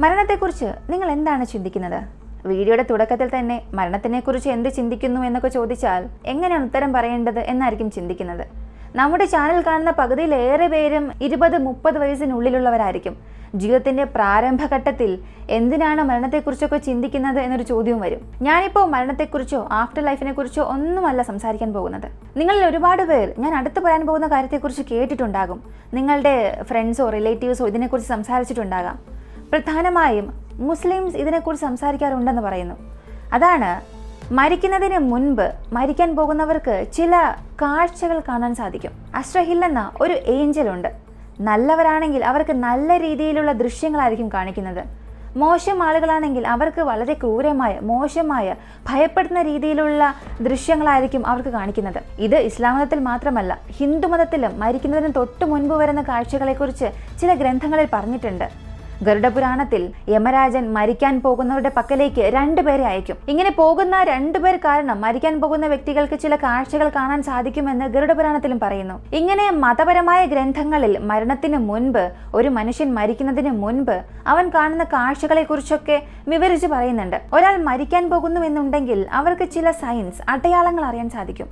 മരണത്തെക്കുറിച്ച് നിങ്ങൾ എന്താണ് ചിന്തിക്കുന്നത്? വീഡിയോയുടെ തുടക്കത്തിൽ തന്നെ മരണത്തിനെക്കുറിച്ച് എന്ത് ചിന്തിക്കുന്നു എന്നൊക്കെ ചോദിച്ചാൽ എങ്ങനെയാണ് ഉത്തരം പറയേണ്ടത് എന്നായിരിക്കും ചിന്തിക്കുന്നത്. നമ്മുടെ ചാനൽ കാണുന്ന പകുതിയിലേറെ പേരും 20-30 വയസ്സിനുള്ളിലുള്ളവരായിരിക്കും. ജീവിതത്തിന്റെ പ്രാരംഭഘട്ടത്തിൽ എന്തിനാണ് മരണത്തെക്കുറിച്ചൊക്കെ ചിന്തിക്കുന്നത് എന്നൊരു ചോദ്യവും വരും. ഞാനിപ്പോൾ മരണത്തെക്കുറിച്ചോ ആഫ്റ്റർ ലൈഫിനെ കുറിച്ചോ ഒന്നുമല്ല സംസാരിക്കാൻ പോകുന്നത്. നിങ്ങളിൽ ഒരുപാട് പേർ ഞാൻ അടുത്ത് പറയാൻ പോകുന്ന കാര്യത്തെക്കുറിച്ച് കേട്ടിട്ടുണ്ടാകും. നിങ്ങളുടെ ഫ്രണ്ട്സോ റിലേറ്റീവ്സോ ഇതിനെക്കുറിച്ച് സംസാരിച്ചിട്ടുണ്ടാകാം. പ്രധാനമായും മുസ്ലിംസ് ഇതിനെക്കുറിച്ച് സംസാരിക്കാറുണ്ടെന്ന് പറയുന്നു. അതാണ്, മരിക്കുന്നതിന് മുൻപ് മരിക്കാൻ പോകുന്നവർക്ക് ചില കാഴ്ചകൾ കാണാൻ സാധിക്കും. അസ്രഹിൽ എന്ന ഒരു ഏഞ്ചൽ ഉണ്ട്. നല്ലവരാണെങ്കിൽ അവർക്ക് നല്ല രീതിയിലുള്ള ദൃശ്യങ്ങളായിരിക്കും കാണിക്കുന്നത്. മോശം ആളുകളാണെങ്കിൽ അവർക്ക് വളരെ ക്രൂരമായ, മോശമായ, ഭയപ്പെടുന്ന രീതിയിലുള്ള ദൃശ്യങ്ങളായിരിക്കും അവർക്ക് കാണിക്കുന്നത്. ഇത് ഇസ്ലാം മതത്തിൽ മാത്രമല്ല, ഹിന്ദു മതത്തിലും മരിക്കുന്നതിന് തൊട്ട് മുൻപ് വരുന്ന കാഴ്ചകളെക്കുറിച്ച് ചില ഗ്രന്ഥങ്ങളിൽ പറഞ്ഞിട്ടുണ്ട്. ഗരുഡപുരാണത്തിൽ യമരാജൻ മരിക്കാൻ പോകുന്നവരുടെ പക്കലേക്ക് 2 പേരെ അയക്കും. ഇങ്ങനെ പോകുന്ന 2 പേർ കാരണം മരിക്കാൻ പോകുന്ന വ്യക്തികൾക്ക് ചില കാഴ്ചകൾ കാണാൻ സാധിക്കുമെന്ന് ഗരുഡപുരാണത്തിലും പറയുന്നു. ഇങ്ങനെ മതപരമായ ഗ്രന്ഥങ്ങളിൽ മരണത്തിന് മുൻപ്, ഒരു മനുഷ്യൻ മരിക്കുന്നതിന് മുൻപ് അവൻ കാണുന്ന കാഴ്ചകളെ കുറിച്ചൊക്കെ വിവരിച്ച് പറയുന്നുണ്ട്. ഒരാൾ മരിക്കാൻ പോകുന്നു എന്നുണ്ടെങ്കിൽ അവർക്ക് ചില സൈൻസ്, അടയാളങ്ങൾ അറിയാൻ സാധിക്കും.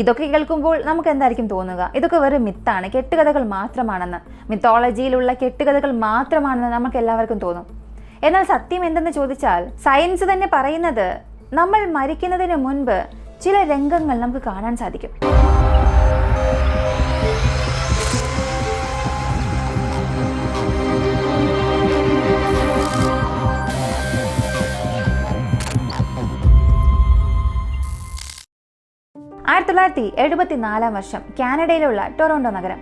ഇതൊക്കെ കേൾക്കുമ്പോൾ നമുക്ക് എന്തായിരിക്കും തോന്നുക? ഇതൊക്കെ വെറും മിത്താണ്, കെട്ടുകഥകൾ മാത്രമാണെന്ന്, മിത്തോളജിയിലുള്ള കെട്ടുകഥകൾ മാത്രമാണെന്ന് നമുക്ക് എല്ലാവർക്കും തോന്നും. എന്നാൽ സത്യം എന്തെന്ന് ചോദിച്ചാൽ, സയൻസ് തന്നെ പറയുന്നത് നമ്മൾ മരിക്കുന്നതിന് മുൻപ് ചില രംഗങ്ങൾ നമുക്ക് കാണാൻ സാധിക്കും. ആയിരത്തി 1974 വർഷം കാനഡയിലുള്ള ടൊറോണ്ടോ നഗരം.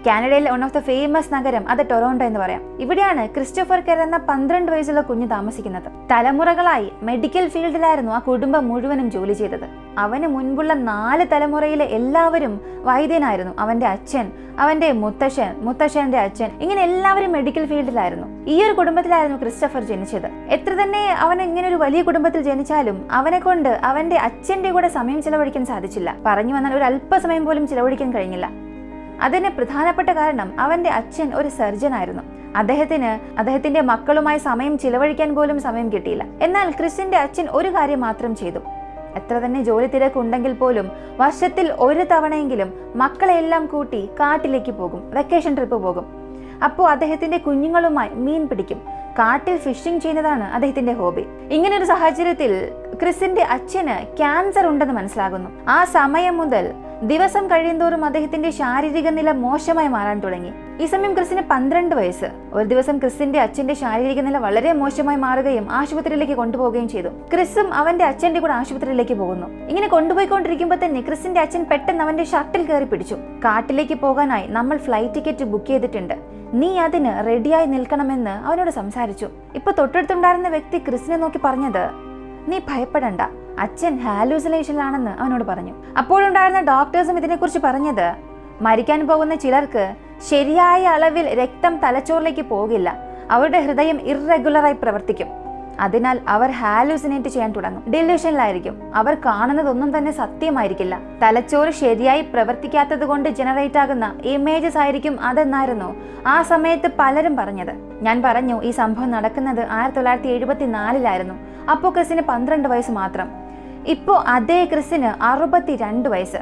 കാനഡയിലെ വൺ ഓഫ് ദ ഫേമസ് നഗരം അത് ടൊറോണ്ടോ എന്ന് പറയാം. ഇവിടെയാണ് ക്രിസ്റ്റഫർ കെർ എന്ന 12 വയസ്സുള്ള കുഞ്ഞ് താമസിക്കുന്നത്. തലമുറകളായി മെഡിക്കൽ ഫീൽഡിലായിരുന്നു ആ കുടുംബം മുഴുവനും ജോലി ചെയ്തത്. അവന് മുൻപുള്ള 4 തലമുറയിലെ എല്ലാവരും വൈദ്യനായിരുന്നു. അവന്റെ അച്ഛൻ, അവന്റെ മുത്തശ്ശന്റെ അച്ഛൻ, ഇങ്ങനെ എല്ലാവരും മെഡിക്കൽ ഫീൽഡിലായിരുന്നു. ഈ ഒരു കുടുംബത്തിലായിരുന്നു ക്രിസ്റ്റഫർ ജനിച്ചത്. എത്ര തന്നെ അവൻ ഇങ്ങനെ ഒരു വലിയ കുടുംബത്തിൽ ജനിച്ചാലും അവനെ കൊണ്ട് അവന്റെ അച്ഛന്റെ കൂടെ സമയം ചിലവഴിക്കാൻ സാധിച്ചില്ല. പറഞ്ഞു വന്നാൽ ഒരു അല്പസമയം പോലും ചിലവഴിക്കാൻ കഴിഞ്ഞില്ല. അതിന് പ്രധാനപ്പെട്ട കാരണം അവന്റെ അച്ഛൻ ഒരു സർജൻ ആയിരുന്നു. അദ്ദേഹത്തിന്റെ മക്കളുമായി സമയം ചിലവഴിക്കാൻ പോലും സമയം കിട്ടിയില്ല. എന്നാൽ ക്രിസിന്റെ അച്ഛൻ ഒരു കാര്യം മാത്രം ചെയ്തു. എത്ര തന്നെ ജോലി തിരക്കുണ്ടെങ്കിൽ പോലും വർഷത്തിൽ 1 തവണയെങ്കിലും മക്കളെല്ലാം കൂട്ടി കാട്ടിലേക്ക് പോകും, വെക്കേഷൻ ട്രിപ്പ് പോകും. അപ്പോൾ അദ്ദേഹത്തിന്റെ കുഞ്ഞുങ്ങളുമായി മീൻ പിടിക്കും. കാട്ടിൽ ഫിഷിംഗ് ചെയ്യുന്നതാണ് അദ്ദേഹത്തിന്റെ ഹോബി. ഇങ്ങനെ ഒരു സാഹചര്യത്തിൽ ക്രിസിന്റെ അച്ഛന് ക്യാൻസർ ഉണ്ടെന്ന് മനസ്സിലാകുന്നു. ആ സമയം മുതൽ ദിവസം കഴിയുന്തോറും അദ്ദേഹത്തിന്റെ ശാരീരിക നില മോശമായി മാറാൻ തുടങ്ങി. ഈ സമയം ക്രിസിന് 12 വയസ്സ്. ഒരു ദിവസം ക്രിസിന്റെ അച്ഛന്റെ ശാരീരിക നില വളരെ മോശമായി മാറുകയും ആശുപത്രിയിലേക്ക് കൊണ്ടുപോവുകയും ചെയ്തു. ക്രിസും അവന്റെ അച്ഛന്റെ കൂടെ ആശുപത്രിയിലേക്ക് പോകുന്നു. ഇങ്ങനെ കൊണ്ടുപോയിക്കൊണ്ടിരിക്കുമ്പോൾ തന്നെ ക്രിസിന്റെ അച്ഛൻ പെട്ടെന്ന് അവന്റെ ഷർട്ടിൽ കയറി പിടിച്ചു. കാട്ടിലേക്ക് പോകാനായി നമ്മൾ ഫ്ലൈറ്റ് ടിക്കറ്റ് ബുക്ക് ചെയ്തിട്ടുണ്ട്, നീ അതിന് റെഡിയായി നിൽക്കണമെന്ന് അവനോട് സംസാരിച്ചു. ഇപ്പൊ തൊട്ടടുത്തുണ്ടായിരുന്ന വ്യക്തി ക്രിസിനെ നോക്കി പറഞ്ഞത്, നീ ഭയപ്പെടണ്ട, അച്ഛൻ ഹാലൂസിനേഷനിലാണെന്ന് അവനോട് പറഞ്ഞു. അപ്പോഴുണ്ടായിരുന്ന ഡോക്ടേഴ്സും ഇതിനെക്കുറിച്ച് പറഞ്ഞത്, മരിക്കാൻ പോകുന്ന ചിലർക്ക് ശരിയായ അളവിൽ രക്തം തലച്ചോറിലേക്ക് പോകില്ല, അവരുടെ ഹൃദയം ഇറഗുലറായി പ്രവർത്തിക്കും, അതിനാൽ അവർ ഹാലൂസിനേറ്റ് ചെയ്യാൻ തുടങ്ങും, ഡിലൂഷനിലായിരിക്കും, അവർ കാണുന്നതൊന്നും തന്നെ സത്യമായിരിക്കില്ല, തലച്ചോറ് ശരിയായി പ്രവർത്തിക്കാത്തത് കൊണ്ട് ജനറേറ്റ് ആകുന്ന ഇമേജസ് ആയിരിക്കും അതെന്നായിരുന്നു ആ സമയത്ത് പലരും പറഞ്ഞത്. ഞാൻ പറഞ്ഞു, ഈ സംഭവം നടക്കുന്നത് 1974 അപ്പോൾ ക്രിസിന് 12 വയസ്സ് മാത്രം. ഇപ്പോൾ അതേ ക്രിസിന് 62 വയസ്സ്.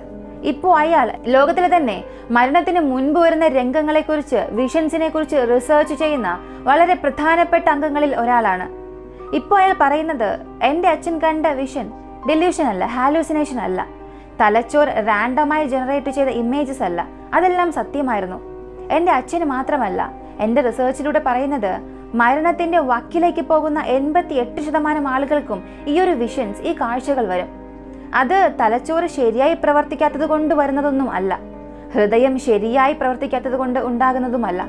ഇപ്പോൾ അയാൾ ലോകത്തിലെ തന്നെ മരണത്തിന് മുൻപ് വരുന്ന രംഗങ്ങളെക്കുറിച്ച്, വിഷൻസിനെ കുറിച്ച് റിസർച്ച് ചെയ്യുന്ന വളരെ പ്രധാനപ്പെട്ട അംഗങ്ങളിൽ ഒരാളാണ്. ഇപ്പോൾ അയാൾ പറയുന്നത്, എൻ്റെ അച്ഛൻ കണ്ട വിഷൻ ഡെല്യൂഷൻ അല്ല, ഹാലൂസിനേഷൻ അല്ല, തലച്ചോർ റാൻഡമായി ജനറേറ്റ് ചെയ്ത ഇമേജസ് അല്ല, അതെല്ലാം സത്യമായിരുന്നു. എൻ്റെ അച്ഛന് മാത്രമല്ല, എൻ്റെ റിസർച്ചിലൂടെ പറയുന്നത് മരണത്തിന്റെ വക്കിലേക്ക് പോകുന്ന 88% ആളുകൾക്കും ഈ ഒരു വിഷൻസ്, ഈ കാഴ്ചകൾ വരും. അത് തലച്ചോറ് ശരിയായി പ്രവർത്തിക്കാത്തത് കൊണ്ട് വരുന്നതൊന്നും അല്ല, ഹൃദയം ശരിയായി പ്രവർത്തിക്കാത്തത് കൊണ്ട് ഉണ്ടാകുന്നതുമല്ല.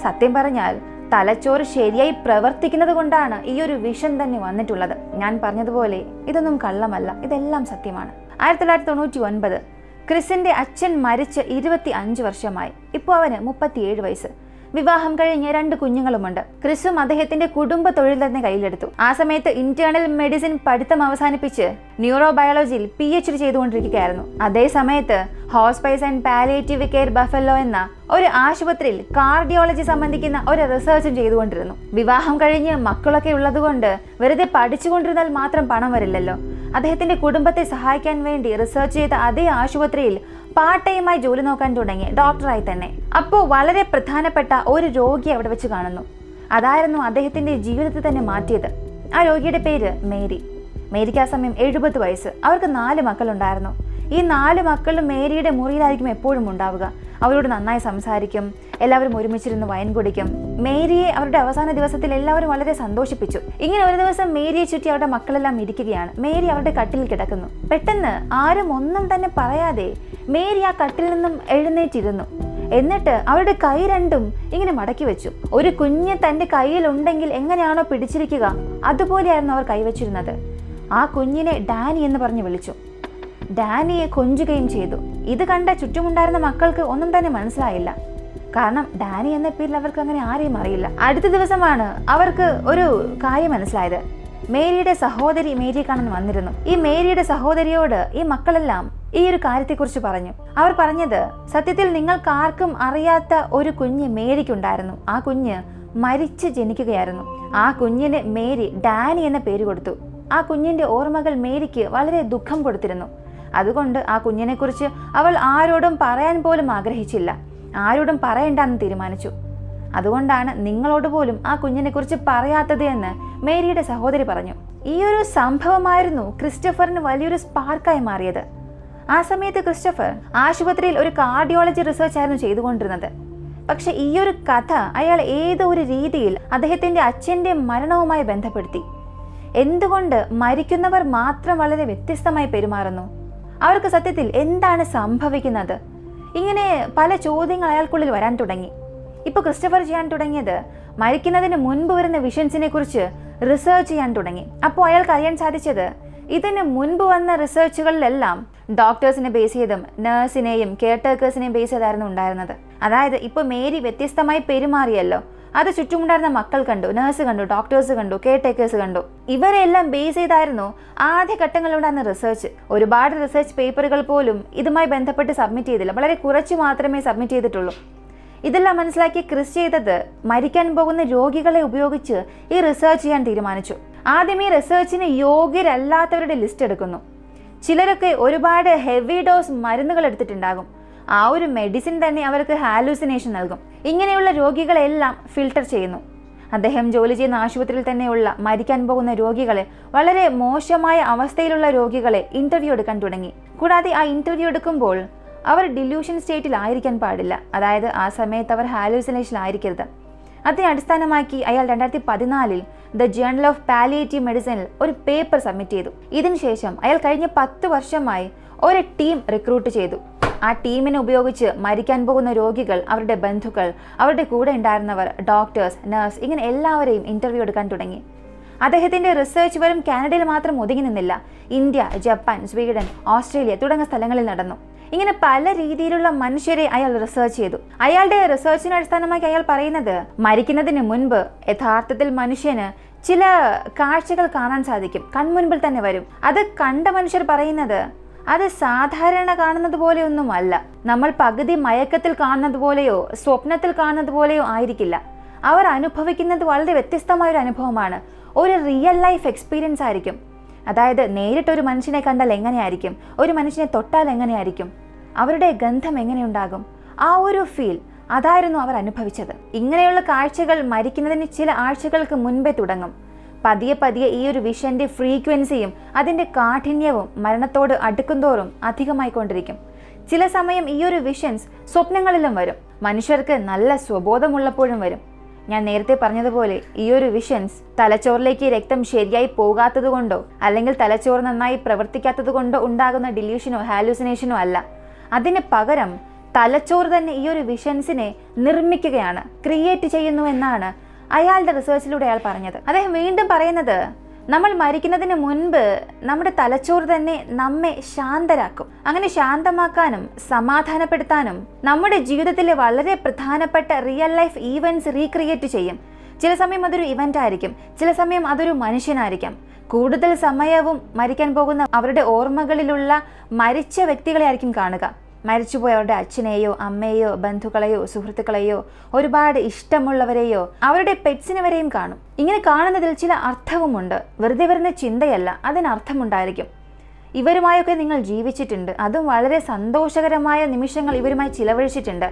സത്യം പറഞ്ഞാൽ തലച്ചോറ് ശരിയായി പ്രവർത്തിക്കുന്നത് കൊണ്ടാണ് ഈ ഒരു വിഷൻ തന്നെ വന്നിട്ടുള്ളത്. ഞാൻ പറഞ്ഞതുപോലെ ഇതൊന്നും കള്ളമല്ല, ഇതെല്ലാം സത്യമാണ്. 1999 ക്രിസിന്റെ അച്ഛൻ മരിച്ച് 25 വർഷമായി. ഇപ്പോൾ അവന് 37 വയസ്സ്. വിവാഹം കഴിഞ്ഞ് 2 കുഞ്ഞുങ്ങളുമുണ്ട്. ക്രിസും അദ്ദേഹത്തിന്റെ കുടുംബ തൊഴിൽ തന്നെ കയ്യിലെടുത്തു. ആ സമയത്ത് ഇന്റേണൽ മെഡിസിൻ പഠിത്തം അവസാനിപ്പിച്ച് ന്യൂറോബയോളജിയിൽ PhD ചെയ്തുകൊണ്ടിരിക്കുകയായിരുന്നു. അതേ സമയത്ത് hospice and palliative care buffalo എന്ന ഒരു ആശുപത്രിയിൽ കാർഡിയോളജി സംബന്ധിക്കുന്ന ഒരു റിസർച്ചും ചെയ്തുകൊണ്ടിരുന്നു. വിവാഹം കഴിഞ്ഞ് മക്കളൊക്കെ ഉള്ളതുകൊണ്ട് വെറുതെ പഠിച്ചുകൊണ്ടിരുന്നാൽ മാത്രം പണം വരില്ലല്ലോ. അദ്ദേഹത്തിന്റെ കുടുംബത്തെ സഹായിക്കാൻ വേണ്ടി റിസർച്ച് ചെയ്ത അതേ ആശുപത്രിയിൽ പാർട്ട് ടൈമായി ജോലി നോക്കാൻ തുടങ്ങി, ഡോക്ടറായി തന്നെ. അപ്പോൾ വളരെ പ്രധാനപ്പെട്ട ഒരു രോഗി അവിടെ വെച്ച് കാണുന്നു. അതായിരുന്നു അദ്ദേഹത്തിന്റെ ജീവിതത്തെ തന്നെ മാറ്റിയത്. ആ രോഗിയുടെ പേര് മേരി. മേരിക്ക് ആ സമയം 70 വയസ്സ്. അവർക്ക് 4 മക്കളുണ്ടായിരുന്നു. ഈ 4 മക്കളും മേരിയുടെ മുറിയിലായിരിക്കും എപ്പോഴും ഉണ്ടാവുക. അവരോട് നന്നായി സംസാരിക്കും, എല്ലാവരും ഒരുമിച്ചിരുന്ന് വൈൻ കുടിക്കും. മേരിയെ അവരുടെ അവസാന ദിവസത്തിൽ എല്ലാവരും വളരെ സന്തോഷിപ്പിച്ചു. ഇങ്ങനെ ഒരു ദിവസം മേരിയെ ചുറ്റി അവരുടെ മക്കളെല്ലാം ഇരിക്കുകയാണ്. മേരി അവരുടെ കട്ടിൽ കിടക്കുന്നു. പെട്ടെന്ന് ആരും ഒന്നും തന്നെ പറയാതെ മേരി ആ കട്ടിൽ നിന്നും എഴുന്നേറ്റിരുന്നു. എന്നിട്ട് അവരുടെ കൈ രണ്ടും ഇങ്ങനെ മടക്കി വെച്ചു. ഒരു കുഞ്ഞ് തന്റെ കയ്യിൽ ഉണ്ടെങ്കിൽ എങ്ങനെയാണോ പിടിച്ചിരിക്കുക അതുപോലെയായിരുന്നു അവർ കൈവച്ചിരുന്നത്. ആ കുഞ്ഞിനെ ഡാനി എന്ന് പറഞ്ഞ് വിളിച്ചു. ഡാനിയെ കൊഞ്ചുകയും ചെയ്തു. ഇത് കണ്ട ചുറ്റുമുണ്ടായിരുന്ന മക്കൾക്ക് ഒന്നും തന്നെ മനസ്സിലായില്ല. കാരണം ഡാനി എന്ന പേരിൽ അവർക്ക് അങ്ങനെ ആരെയും അറിയില്ല. അടുത്ത ദിവസമാണ് അവർക്ക് ഒരു കാര്യം മനസ്സിലായത്. മേരിയുടെ സഹോദരി മേരിയെ കാണാൻ വന്നിരുന്നു. ഈ മേരിയുടെ സഹോദരിയോട് ഈ മക്കളെല്ലാം ഈ ഒരു കാര്യത്തെക്കുറിച്ച് പറഞ്ഞു. അവർ പറഞ്ഞത്, സത്യത്തിൽ നിങ്ങൾക്കാർക്കും അറിയാത്ത ഒരു കുഞ്ഞ് മേരിക്കുണ്ടായിരുന്നു. ആ കുഞ്ഞ് മരിച്ച് ജനിക്കുകയായിരുന്നു. ആ കുഞ്ഞിന് മേരി ഡാനി എന്ന പേര് കൊടുത്തു. ആ കുഞ്ഞിന്റെ ഓർമ്മകൾ മേരിക്ക് വളരെ ദുഃഖം കൊടുത്തിരുന്നു. അതുകൊണ്ട് ആ കുഞ്ഞിനെ കുറിച്ച് അവൾ ആരോടും പറയാൻ പോലും ആഗ്രഹിച്ചില്ല. ആരോടും പറയണ്ടെന്ന് തീരുമാനിച്ചു. അതുകൊണ്ടാണ് നിങ്ങളോട് പോലും ആ കുഞ്ഞിനെ കുറിച്ച് പറയാത്തത് എന്ന് മേരിയുടെ സഹോദരി പറഞ്ഞു. ഈ ഒരു സംഭവമായിരുന്നു ക്രിസ്റ്റഫറിന് വലിയൊരു സ്പാർക്കായി മാറിയത്. ആ സമയത്ത് ക്രിസ്റ്റഫർ ആശുപത്രിയിൽ ഒരു കാർഡിയോളജി റിസർച്ച് ആയിരുന്നു ചെയ്തുകൊണ്ടിരുന്നത്. പക്ഷെ ഈ ഒരു കഥ അയാൾ ഏതോ ഒരു രീതിയിൽ അദ്ദേഹത്തിന്റെ അച്ഛന്റെ മരണവുമായി ബന്ധപ്പെടുത്തി. എന്തുകൊണ്ട് മരിക്കുന്നവർ മാത്രം വളരെ വ്യത്യസ്തമായി പെരുമാറുന്നു? അവർക്ക് സത്യത്തിൽ എന്താണ് സംഭവിക്കുന്നത്? ഇങ്ങനെ പല ചോദ്യങ്ങൾ അയാൾക്കുള്ളിൽ വരാൻ തുടങ്ങി. ഇപ്പോൾ ക്രിസ്റ്റഫർ ചെയ്യാൻ തുടങ്ങിയത് മരിക്കുന്നതിന് മുൻപ് വരുന്ന വിഷൻസിനെ കുറിച്ച് റിസർച്ച് ചെയ്യാൻ തുടങ്ങി. അപ്പോൾ അയാൾക്ക് അറിയാൻ സാധിച്ചത് ഇതിന് മുൻപ് വന്ന റിസർച്ചുകളിലെല്ലാം ഡോക്ടേഴ്സിനെ ബേസ് ചെയ്തും നഴ്സിനെയും കെയർ ടേക്കേഴ്സിനെയും ബേസ് ചെയ്തായിരുന്നു ഉണ്ടായിരുന്നത്. അതായത് ഇപ്പോൾ മേരി വ്യത്യസ്തമായി പെരുമാറിയല്ലോ, അത് ചുറ്റുമുണ്ടായിരുന്ന മക്കൾ കണ്ടു, നഴ്സ് കണ്ടു, ഡോക്ടേഴ്സ് കണ്ടു, കെയർ ടേക്കേഴ്സ് കണ്ടു. ഇവരെല്ലാം ബേസ് ചെയ്തായിരുന്നു ആദ്യ ഘട്ടങ്ങളിലുണ്ടായിരുന്ന റിസർച്ച്. ഒരുപാട് റിസർച്ച് പേപ്പറുകൾ പോലും ഇതുമായി ബന്ധപ്പെട്ട് സബ്മിറ്റ് ചെയ്തില്ല. വളരെ കുറച്ച് മാത്രമേ സബ്മിറ്റ് ചെയ്തിട്ടുള്ളൂ. ഇതെല്ലാം മനസ്സിലാക്കി ക്രിസ് ചെയ്തത് മരിക്കാൻ പോകുന്ന രോഗികളെ ഉപയോഗിച്ച് ഈ റിസർച്ച് ചെയ്യാൻ തീരുമാനിച്ചു. ആദ്യം ഈ റിസർച്ചിന് യോഗ്യരല്ലാത്തവരുടെ ലിസ്റ്റ് എടുക്കുന്നു. ചിലരൊക്കെ ഒരുപാട് ഹെവി ഡോസ് മരുന്നുകൾ എടുത്തിട്ടുണ്ടാകും. ആ ഒരു മെഡിസിൻ തന്നെ അവർക്ക് ഹാലൂസിനേഷൻ നൽകും. ഇങ്ങനെയുള്ള രോഗികളെല്ലാം ഫിൽട്ടർ ചെയ്യുന്നു. അദ്ദേഹം ജോലി ചെയ്യുന്ന ആശുപത്രിയിൽ തന്നെയുള്ള മരിക്കാൻ പോകുന്ന രോഗികളെ, വളരെ മോശമായ അവസ്ഥയിലുള്ള രോഗികളെ ഇന്റർവ്യൂ എടുക്കാൻ തുടങ്ങി. കൂടാതെ ആ ഇന്റർവ്യൂ എടുക്കുമ്പോൾ അവർ ഡിലൂഷൻ സ്റ്റേറ്റിലായിരിക്കാൻ പാടില്ല. അതായത് ആ സമയത്ത് അവർ ഹാലൂസിനേഷനിലായിരിക്കരുത്. അതിനെ അടിസ്ഥാനമാക്കി അയാൾ 2014 ദ ജേർണൽ ഓഫ് പാലിയേറ്റീവ് മെഡിസിനിൽ ഒരു പേപ്പർ സബ്മിറ്റ് ചെയ്തു. ഇതിനുശേഷം അയാൾ കഴിഞ്ഞ 10 വർഷമായി ഒരു ടീം റിക്രൂട്ട് ചെയ്തു. ആ ടീമിനെ ഉപയോഗിച്ച് മരിക്കാൻ പോകുന്ന രോഗികൾ, അവരുടെ ബന്ധുക്കൾ, അവരുടെ കൂടെ ഉണ്ടായിരുന്നവർ, ഡോക്ടേഴ്സ്, നഴ്സ്, ഇങ്ങനെ എല്ലാവരെയും ഇന്റർവ്യൂ എടുക്കാൻ തുടങ്ങി. അദ്ദേഹത്തിന്റെ റിസർച്ച് വെറും കാനഡയിൽ മാത്രം ഒതുങ്ങി നിന്നില്ല. ഇന്ത്യ, ജപ്പാൻ, സ്വീഡൻ, ഓസ്ട്രേലിയ തുടങ്ങിയ സ്ഥലങ്ങളിൽ നടന്നു. ഇങ്ങനെ പല രീതിയിലുള്ള മനുഷ്യരെ അയാൾ റിസർച്ച് ചെയ്തു. അയാളുടെ റിസർച്ചിനെ അടിസ്ഥാനമാക്കി അയാൾ പറയുന്നത്, മരിക്കുന്നതിന് മുൻപ് യഥാർത്ഥത്തിൽ മനുഷ്യന് ചില കാഴ്ചകൾ കാണാൻ സാധിക്കും, കൺമുൻപിൽ തന്നെ വരും. അത് കണ്ട മനുഷ്യർ പറയുന്നത് അത് സാധാരണ കാണുന്നത് പോലെയൊന്നും അല്ല. നമ്മൾ പകുതി മയക്കത്തിൽ കാണുന്നത് പോലെയോ സ്വപ്നത്തിൽ കാണുന്നത് പോലെയോ ആയിരിക്കില്ല. അവർ അനുഭവിക്കുന്നത് വളരെ വ്യത്യസ്തമായൊരു അനുഭവമാണ്. ഒരു റിയൽ ലൈഫ് എക്സ്പീരിയൻസ് ആയിരിക്കും. അതായത് നേരിട്ടൊരു മനുഷ്യനെ കണ്ടാൽ എങ്ങനെയായിരിക്കും, ഒരു മനുഷ്യനെ തൊട്ടാൽ എങ്ങനെയായിരിക്കും, അവരുടെ ഗന്ധം എങ്ങനെയുണ്ടാകും, ആ ഒരു ഫീൽ, അതായിരുന്നു അവർ അനുഭവിച്ചത്. ഇങ്ങനെയുള്ള കാഴ്ചകൾ മരിക്കുന്നതിന് ചില ആഴ്ചകൾക്ക് മുൻപേ തുടങ്ങും. പതിയെ പതിയെ ഈ ഒരു വിഷന്റെ ഫ്രീക്വൻസിയും അതിൻ്റെ കാഠിന്യവും മരണത്തോട് അടുക്കുന്തോറും അധികമായിക്കൊണ്ടിരിക്കും. ചില സമയം ഈ ഒരു വിഷൻസ് സ്വപ്നങ്ങളിലും വരും. മനുഷ്യർക്ക് നല്ല സ്വബോധമുള്ളപ്പോഴും വരും. ഞാൻ നേരത്തെ പറഞ്ഞതുപോലെ ഈ ഒരു വിഷൻസ് തലച്ചോറിലേക്ക് രക്തം ശരിയായി പോകാത്തത് കൊണ്ടോ അല്ലെങ്കിൽ തലച്ചോറ് നന്നായി പ്രവർത്തിക്കാത്തത് കൊണ്ടോ ഉണ്ടാകുന്ന ഡിലൂഷനോ ഹാലൂസിനേഷനോ അല്ല. അതിന് പകരം തലച്ചോറ് തന്നെ ഈ ഒരു വിഷൻസിനെ നിർമ്മിക്കുകയാണ്, ക്രിയേറ്റ് ചെയ്യുന്നു എന്നാണ് അയാളുടെ റിസർച്ചിലൂടെ അയാൾ പറഞ്ഞത്. അദ്ദേഹം വീണ്ടും പറയുന്നത്, നമ്മൾ മരിക്കുന്നതിന് മുൻപ് നമ്മുടെ തലച്ചോറ് തന്നെ നമ്മെ ശാന്തരാക്കും. അങ്ങനെ ശാന്തമാക്കാനും സമാധാനപ്പെടുത്താനും നമ്മുടെ ജീവിതത്തിലെ വളരെ പ്രധാനപ്പെട്ട റിയൽ ലൈഫ് ഈവൻറ്റ്സ് റീക്രിയേറ്റ് ചെയ്യും. ചില സമയം അതൊരു ഇവന്റ് ആയിരിക്കും, ചില സമയം അതൊരു മനുഷ്യനായിരിക്കാം. കൂടുതൽ സമയവും മരിക്കാൻ പോകുന്ന അവരുടെ ഓർമ്മകളിലുള്ള മരിച്ച വ്യക്തികളെ ആയിരിക്കും കാണുക. മരിച്ചുപോയ അവരുടെ അച്ഛനെയോ അമ്മയെയോ ബന്ധുക്കളെയോ സുഹൃത്തുക്കളെയോ ഒരുപാട് ഇഷ്ടമുള്ളവരെയോ അവരുടെ പെറ്റ്സിനെ വരെയും കാണും. ഇങ്ങനെ കാണുന്നതിൽ ചില അർത്ഥവുമുണ്ട്. വെറുതെ വരുന്ന ചിന്തയല്ല, അതിനർത്ഥമുണ്ടായിരിക്കും. ഇവരുമായൊക്കെ നിങ്ങൾ ജീവിച്ചിട്ടുണ്ട്, അതും വളരെ സന്തോഷകരമായ നിമിഷങ്ങൾ ഇവരുമായി ചിലവഴിച്ചിട്ടുണ്ട്.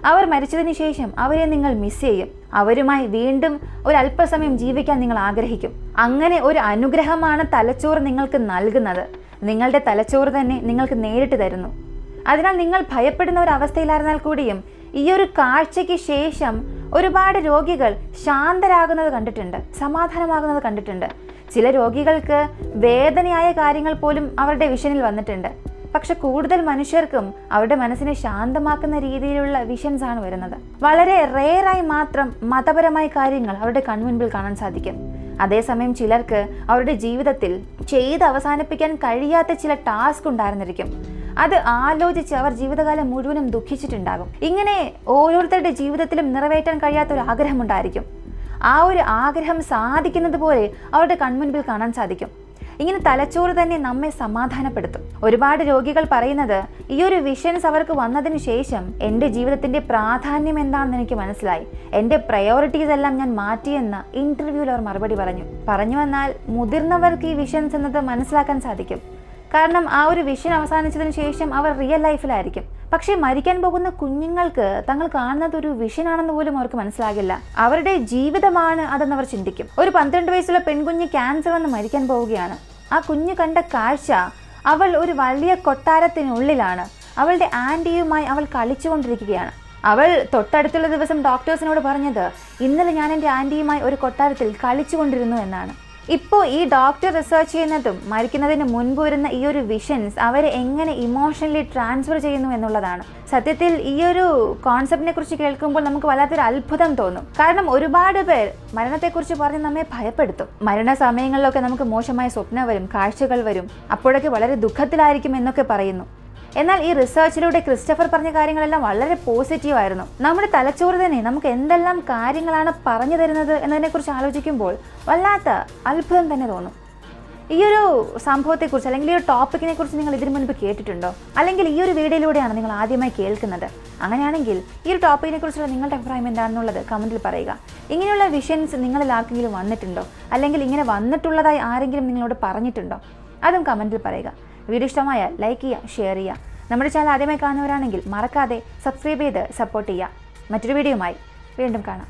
അവർ മരിച്ചതിന് ശേഷം അവരെ നിങ്ങൾ മിസ് ചെയ്യും. അവരുമായി വീണ്ടും ഒരല്പസമയം ജീവിക്കാൻ നിങ്ങൾ ആഗ്രഹിക്കും. അങ്ങനെ ഒരു അനുഗ്രഹമാണ് തലച്ചോറ് നിങ്ങൾക്ക് നൽകുന്നത്. നിങ്ങളുടെ തലച്ചോറ് തന്നെ നിങ്ങൾക്ക് നേരിട്ട് തരുന്നു. അതിനാൽ നിങ്ങൾ ഭയപ്പെടുന്ന ഒരു അവസ്ഥയിലായിരുന്നാൽ കൂടിയും ഈ ഒരു കാഴ്ചയ്ക്ക് ശേഷം ഒരുപാട് രോഗികൾ ശാന്തരാകുന്നത് കണ്ടിട്ടുണ്ട്, സമാധാനമാകുന്നത് കണ്ടിട്ടുണ്ട്. ചില രോഗികൾക്ക് വേദനയായ കാര്യങ്ങൾ പോലും അവരുടെ വിഷനിൽ വന്നിട്ടുണ്ട്. പക്ഷെ കൂടുതൽ മനുഷ്യർക്കും അവരുടെ മനസ്സിനെ ശാന്തമാക്കുന്ന രീതിയിലുള്ള വിഷൻസ് ആണ് വരുന്നത്. വളരെ റെയറായി മാത്രം മതപരമായ കാര്യങ്ങൾ അവരുടെ കൺമുൻപിൽ കാണാൻ സാധിക്കും. അതേസമയം ചിലർക്ക് അവരുടെ ജീവിതത്തിൽ ചെയ്ത് അവസാനിപ്പിക്കാൻ കഴിയാത്ത ചില ടാസ്ക് ഉണ്ടായിരുന്നിരിക്കും. അത് ആലോചിച്ച് അവർ ജീവിതകാലം മുഴുവനും ദുഃഖിച്ചിട്ടുണ്ടാകും. ഇങ്ങനെ ഓരോരുത്തരുടെ ജീവിതത്തിലും നിറവേറ്റാൻ കഴിയാത്ത ഒരു ആഗ്രഹമുണ്ടായിരിക്കും. ആ ഒരു ആഗ്രഹം സാധിക്കുന്നത് പോലെ അവരുടെ കൺമുൻപിൽ കാണാൻ സാധിക്കും. ഇങ്ങനെ തലച്ചോറ് തന്നെ നമ്മെ സമാധാനപ്പെടുത്തും. ഒരുപാട് രോഗികൾ പറയുന്നത് ഈ ഒരു വിഷൻസ് അവർക്ക് വന്നതിന് ശേഷം എൻ്റെ ജീവിതത്തിൻ്റെ പ്രാധാന്യം എന്താണെന്ന് എനിക്ക് മനസ്സിലായി, എൻ്റെ പ്രയോറിറ്റീസ് എല്ലാം ഞാൻ മാറ്റിയെന്ന് ഇന്റർവ്യൂവിൽ അവർ മറുപടി പറഞ്ഞു വന്നാൽ മുതിർന്നവർക്ക് ഈ വിഷൻസ് എന്നത് മനസ്സിലാക്കാൻ സാധിക്കും. കാരണം ആ ഒരു വിഷൻ അവസാനിച്ചതിന് ശേഷം അവർ റിയൽ ലൈഫിലായിരിക്കും. പക്ഷേ മരിക്കാൻ പോകുന്ന കുഞ്ഞുങ്ങൾക്ക് തങ്ങൾ കാണുന്നത് ഒരു വിഷനാണെന്ന് പോലും അവർക്ക് മനസ്സിലാകില്ല. അവരുടെ ജീവിതമാണ് അതെന്ന് അവർ ചിന്തിക്കും. ഒരു 12 വയസ്സുള്ള പെൺകുഞ്ഞ് ക്യാൻസർ വന്ന് മരിക്കാൻ പോവുകയാണ്. ആ കുഞ്ഞ് കണ്ട കാഴ്ച, അവൾ ഒരു വലിയ കൊട്ടാരത്തിനുള്ളിലാണ്. അവളുടെ ആൻറ്റിയുമായി അവൾ കളിച്ചുകൊണ്ടിരിക്കുകയാണ്. അവൾ തൊട്ടടുത്തുള്ള ദിവസം ഡോക്ടേഴ്സിനോട് പറഞ്ഞത്, ഇന്നലെ ഞാൻ എൻ്റെ ആൻറ്റിയുമായി ഒരു കൊട്ടാരത്തിൽ കളിച്ചുകൊണ്ടിരുന്നു എന്നാണ്. ഇപ്പോൾ ഈ ഡോക്ടർ റിസർച്ച് ചെയ്യുന്നതും മരിക്കുന്നതിന് മുൻപ് വരുന്ന ഈ ഒരു വിഷൻസ് അവരെ എങ്ങനെ ഇമോഷണലി ട്രാൻസ്ഫർ ചെയ്യുന്നു എന്നുള്ളതാണ്. സത്യത്തിൽ ഈ ഒരു കോൺസെപ്റ്റിനെ കുറിച്ച് കേൾക്കുമ്പോൾ നമുക്ക് വല്ലാത്തൊരു അത്ഭുതം തോന്നും. കാരണം ഒരുപാട് പേർ മരണത്തെക്കുറിച്ച് പറഞ്ഞ് നമ്മെ ഭയപ്പെടുത്തും. മരണ സമയങ്ങളിലൊക്കെ നമുക്ക് മോശമായ സ്വപ്നം വരും, കാഴ്ചകൾ വരും, അപ്പോഴൊക്കെ വളരെ ദുഃഖത്തിലായിരിക്കും എന്നൊക്കെ പറയുന്നു. എന്നാൽ ഈ റിസർച്ചിലൂടെ ക്രിസ്റ്റഫർ പറഞ്ഞ കാര്യങ്ങളെല്ലാം വളരെ പോസിറ്റീവായിരുന്നു. നമ്മുടെ തലച്ചോറ് തന്നെ നമുക്ക് എന്തെല്ലാം കാര്യങ്ങളാണ് പറഞ്ഞു തരുന്നത് എന്നതിനെക്കുറിച്ച് ആലോചിക്കുമ്പോൾ വല്ലാത്ത അത്ഭുതം തന്നെ തോന്നും. ഈ ഒരു സംഭവത്തെക്കുറിച്ച് അല്ലെങ്കിൽ ഈ ഒരു ടോപ്പിക്കിനെ കുറിച്ച് നിങ്ങൾ ഇതിനു മുൻപ് കേട്ടിട്ടുണ്ടോ? അല്ലെങ്കിൽ ഈ ഒരു വീഡിയോയിലൂടെയാണ് നിങ്ങൾ ആദ്യമായി കേൾക്കുന്നത്? അങ്ങനെയാണെങ്കിൽ ഈ ഒരു ടോപ്പിക്കിനെ കുറിച്ചുള്ള നിങ്ങളുടെ അഭിപ്രായം എന്താണെന്നുള്ളത് കമൻറ്റിൽ പറയുക. ഇങ്ങനെയുള്ള വിഷൻസ് നിങ്ങളിൽ ആർക്കെങ്കിലും വന്നിട്ടുണ്ടോ? അല്ലെങ്കിൽ ഇങ്ങനെ വന്നിട്ടുള്ളതായി ആരെങ്കിലും നിങ്ങളോട് പറഞ്ഞിട്ടുണ്ടോ? അതും കമൻറ്റിൽ പറയുക. വീഡിയോ ഇഷ്ടമായാൽ ലൈക്ക് ചെയ്യുക, ഷെയർ ചെയ്യുക. നമ്മുടെ ചാനൽ ആദ്യമായി കാണുന്നവരാണെങ്കിൽ മറക്കാതെ സബ്സ്ക്രൈബ് ചെയ്ത് സപ്പോർട്ട് ചെയ്യുക. മറ്റൊരു വീഡിയോയുമായി വീണ്ടും കാണാം.